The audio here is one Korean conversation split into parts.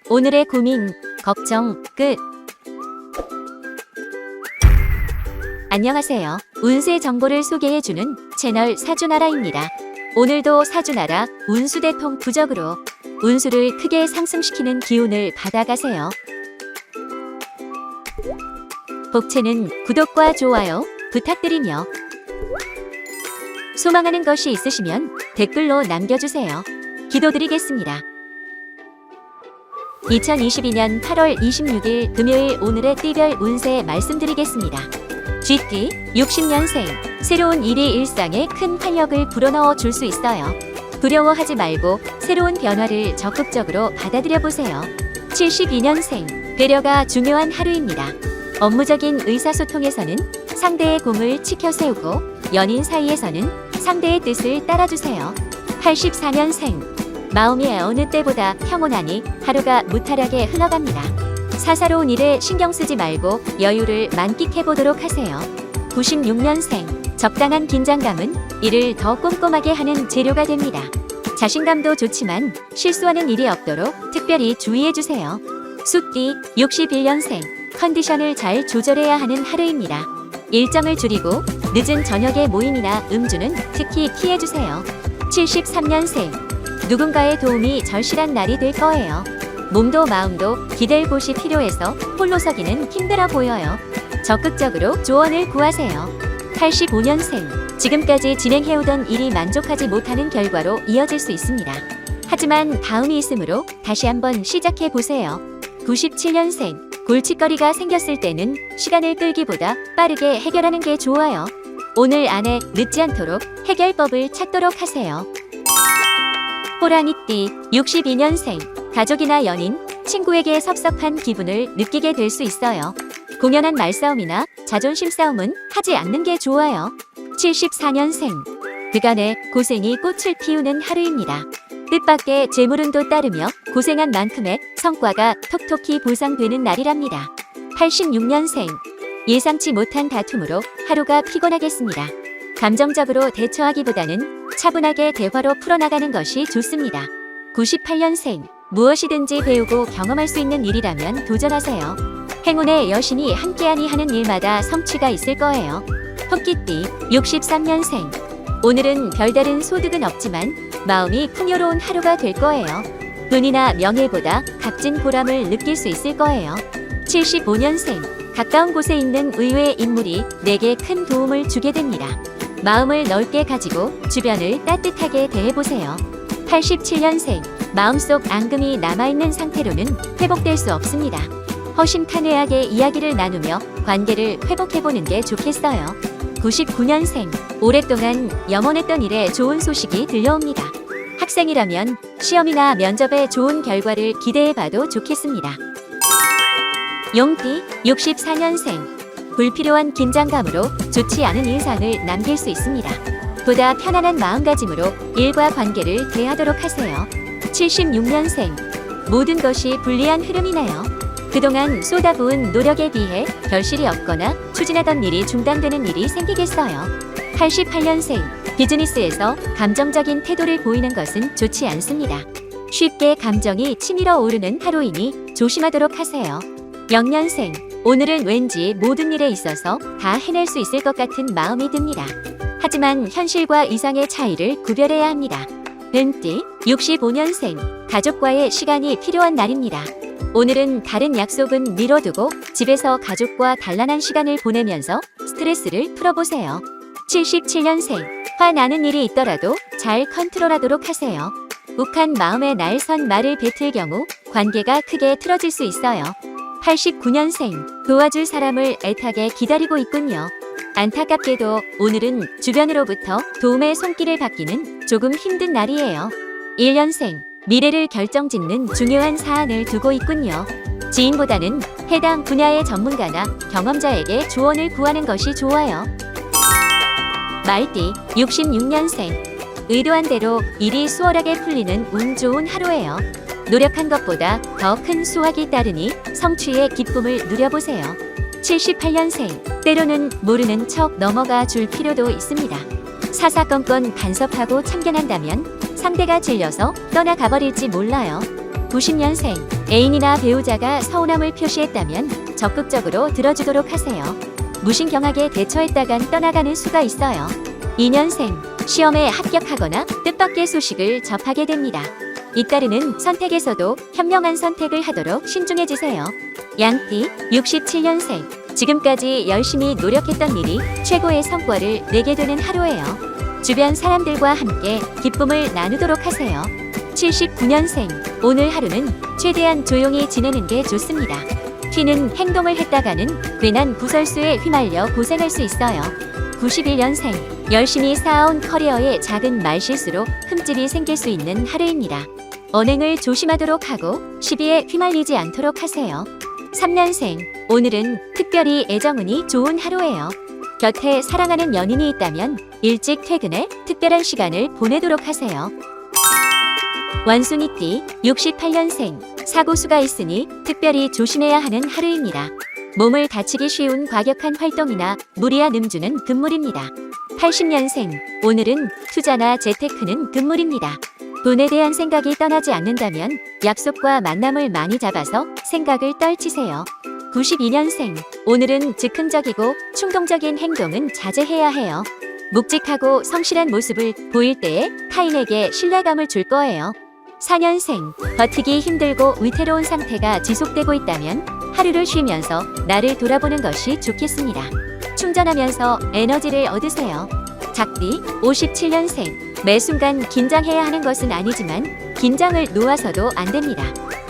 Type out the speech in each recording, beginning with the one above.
오늘의 고민, 걱정 끝. 안녕하세요. 운세 정보를 소개해주는 채널 사주나라입니다. 오늘도 사주나라 운수대통 부적으로 운수를 크게 상승시키는 기운을 받아가세요. 복채는 구독과 좋아요 부탁드리며 소망하는 것이 있으시면 댓글로 남겨주세요. 기도드리겠습니다. 2022년 8월 26일 금요일 오늘의 띠별 운세 말씀드리겠습니다. 쥐띠 60년생, 새로운 일이 일상에 큰 활력을 불어넣어 줄 수 있어요. 두려워하지 말고 새로운 변화를 적극적으로 받아들여 보세요. 72년생, 배려가 중요한 하루입니다. 업무적인 의사소통에서는 상대의 공을 지켜 세우고 연인 사이에서는 상대의 뜻을 따라주세요. 84년생, 마음이 어느 때보다 평온하니 하루가 무탈하게 흘러갑니다. 사사로운 일에 신경 쓰지 말고 여유를 만끽해 보도록 하세요. 96년생, 적당한 긴장감은 일을 더 꼼꼼하게 하는 재료가 됩니다. 자신감도 좋지만 실수하는 일이 없도록 특별히 주의해 주세요. 숫띠 61년생, 컨디션을 잘 조절해야 하는 하루입니다. 일정을 줄이고 늦은 저녁의 모임이나 음주는 특히 피해 주세요. 73년생, 누군가의 도움이 절실한 날이 될 거예요. 몸도 마음도 기댈 곳이 필요해서 홀로 서기는 힘들어 보여요. 적극적으로 조언을 구하세요. 85년생, 지금까지 진행해오던 일이 만족하지 못하는 결과로 이어질 수 있습니다. 하지만 다음이 있으므로 다시 한번 시작해 보세요. 97년생, 골칫거리가 생겼을 때는 시간을 끌기보다 빠르게 해결하는 게 좋아요. 오늘 안에 늦지 않도록 해결법을 찾도록 하세요. 호랑이띠 62년생, 가족이나 연인, 친구에게 섭섭한 기분을 느끼게 될 수 있어요. 공연한 말싸움이나 자존심 싸움은 하지 않는 게 좋아요. 74년생, 그간의 고생이 꽃을 피우는 하루입니다. 뜻밖의 재물운도 따르며 고생한 만큼의 성과가 톡톡히 보상되는 날이랍니다. 86년생, 예상치 못한 다툼으로 하루가 피곤하겠습니다. 감정적으로 대처하기보다는 차분하게 대화로 풀어나가는 것이 좋습니다. 98년생, 무엇이든지 배우고 경험할 수 있는 일이라면 도전하세요. 행운의 여신이 함께하니 하는 일마다 성취가 있을 거예요. 토끼띠 63년생, 오늘은 별다른 소득은 없지만 마음이 풍요로운 하루가 될 거예요. 돈이나 명예보다 값진 보람을 느낄 수 있을 거예요. 75년생, 가까운 곳에 있는 의외의 인물이 내게 큰 도움을 주게 됩니다. 마음을 넓게 가지고 주변을 따뜻하게 대해보세요. 87년생, 마음속 앙금이 남아있는 상태로는 회복될 수 없습니다. 허심탄회하게 이야기를 나누며 관계를 회복해보는 게 좋겠어요. 99년생, 오랫동안 염원했던 일에 좋은 소식이 들려옵니다. 학생이라면 시험이나 면접에 좋은 결과를 기대해봐도 좋겠습니다. 용띠 64년생, 불필요한 긴장감으로 좋지 않은 인상을 남길 수 있습니다. 보다 편안한 마음가짐으로 일과 관계를 대하도록 하세요. 76년생, 모든 것이 불리한 흐름이네요. 그동안 쏟아부은 노력에 비해 결실이 없거나 추진하던 일이 중단되는 일이 생기겠어요. 88년생, 비즈니스에서 감정적인 태도를 보이는 것은 좋지 않습니다. 쉽게 감정이 치밀어 오르는 하루이니 조심하도록 하세요. 0년생, 오늘은 왠지 모든 일에 있어서 다 해낼 수 있을 것 같은 마음이 듭니다. 하지만 현실과 이상의 차이를 구별해야 합니다. 뱀띠 65년생, 가족과의 시간이 필요한 날입니다. 오늘은 다른 약속은 미뤄두고 집에서 가족과 단란한 시간을 보내면서 스트레스를 풀어보세요. 77년생, 화나는 일이 있더라도 잘 컨트롤하도록 하세요. 욱한 마음에 날선 말을 뱉을 경우 관계가 크게 틀어질 수 있어요. 89년생, 도와줄 사람을 애타게 기다리고 있군요. 안타깝게도 오늘은 주변으로부터 도움의 손길을 받기는 조금 힘든 날이에요. 1년생, 미래를 결정짓는 중요한 사안을 두고 있군요. 지인보다는 해당 분야의 전문가나 경험자에게 조언을 구하는 것이 좋아요. 말띠 66년생, 의도한 대로 일이 수월하게 풀리는 운 좋은 하루예요. 노력한 것보다 더 큰 수확이 따르니 성취의 기쁨을 누려보세요. 78년생, 때로는 모르는 척 넘어가 줄 필요도 있습니다. 사사건건 간섭하고 참견한다면 상대가 질려서 떠나가버릴지 몰라요. 90년생 애인이나 배우자가 서운함을 표시했다면 적극적으로 들어주도록 하세요. 무신경하게 대처했다간 떠나가는 수가 있어요. 2년생 시험에 합격하거나 뜻밖의 소식을 접하게 됩니다. 잇따르는 선택에서도 현명한 선택을 하도록 신중해지세요. 양띠 67년생 지금까지 열심히 노력했던 일이 최고의 성과를 내게 되는 하루예요. 주변 사람들과 함께 기쁨을 나누도록 하세요. 79년생 오늘 하루는 최대한 조용히 지내는 게 좋습니다. 튀는 행동을 했다가는 괜한 구설수에 휘말려 고생할 수 있어요. 91년생 열심히 쌓아온 커리어에 작은 말실수로 흠집이 생길 수 있는 하루입니다. 언행을 조심하도록 하고 시비에 휘말리지 않도록 하세요. 3년생 오늘은 특별히 애정운이 좋은 하루예요. 곁에 사랑하는 연인이 있다면 일찍 퇴근해 특별한 시간을 보내도록 하세요. 원숭이띠 68년생 사고수가 있으니 특별히 조심해야 하는 하루입니다. 몸을 다치기 쉬운 과격한 활동이나 무리한 음주는 금물입니다. 80년생 오늘은 투자나 재테크는 금물입니다. 돈에 대한 생각이 떠나지 않는다면 약속과 만남을 많이 잡아서 생각을 떨치세요. 92년생 오늘은 즉흥적이고 충동적인 행동은 자제해야 해요. 묵직하고 성실한 모습을 보일 때에 타인에게 신뢰감을 줄 거예요. 4년생 버티기 힘들고 위태로운 상태가 지속되고 있다면 하루를 쉬면서 나를 돌아보는 것이 좋겠습니다. 충전하면서 에너지를 얻으세요. 작띠 57년생 매 순간 긴장해야 하는 것은 아니지만 긴장을 놓아서도 안 됩니다.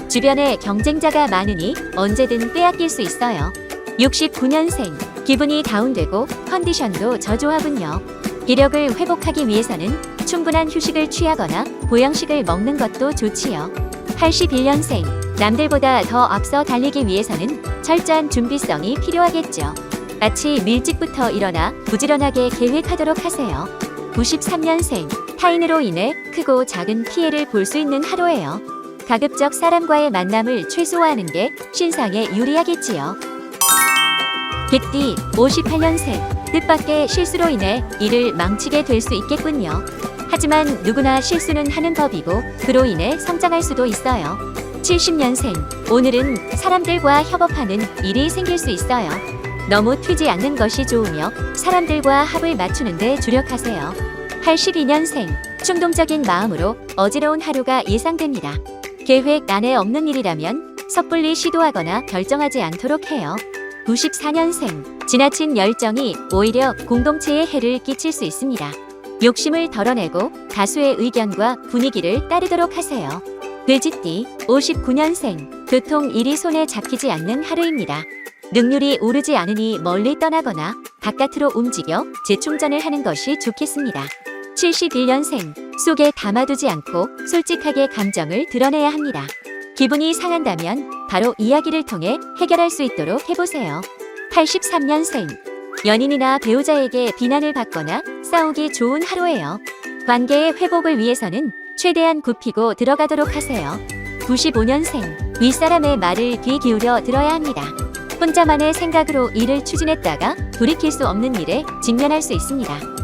주변에 경쟁자가 많으니 언제든 빼앗길 수 있어요. 69년생 기분이 다운되고 컨디션도 저조하군요. 기력을 회복하기 위해서는 충분한 휴식을 취하거나 보양식을 먹는 것도 좋지요. 81년생 남들보다 더 앞서 달리기 위해서는 철저한 준비성이 필요하겠죠. 아침 일찍부터 일어나 부지런하게 계획하도록 하세요. 93년생 타인으로 인해 크고 작은 피해를 볼 수 있는 하루예요. 가급적 사람과의 만남을 최소화하는 게 신상에 유리하겠지요. 개띠 58년생 뜻밖의 실수로 인해 일을 망치게 될 수 있겠군요. 하지만 누구나 실수는 하는 법이고 그로 인해 성장할 수도 있어요. 70년생 오늘은 사람들과 협업하는 일이 생길 수 있어요. 너무 튀지 않는 것이 좋으며 사람들과 합을 맞추는 데 주력하세요. 82년생 충동적인 마음으로 어지러운 하루가 예상됩니다. 계획 안에 없는 일이라면 섣불리 시도하거나 결정하지 않도록 해요. 94년생 지나친 열정이 오히려 공동체에 해를 끼칠 수 있습니다. 욕심을 덜어내고 다수의 의견과 분위기를 따르도록 하세요. 돼지띠 59년생 교통 일이 손에 잡히지 않는 하루입니다. 능률이 오르지 않으니 멀리 떠나거나 바깥으로 움직여 재충전을 하는 것이 좋겠습니다. 71년생 속에 담아두지 않고 솔직하게 감정을 드러내야 합니다. 기분이 상한다면 바로 이야기를 통해 해결할 수 있도록 해보세요. 83년생 연인이나 배우자에게 비난을 받거나 싸우기 좋은 하루예요. 관계의 회복을 위해서는 최대한 굽히고 들어가도록 하세요. 95년생 윗사람의 말을 귀 기울여 들어야 합니다. 혼자만의 생각으로 일을 추진했다가 돌이킬 수 없는 일에 직면할 수 있습니다.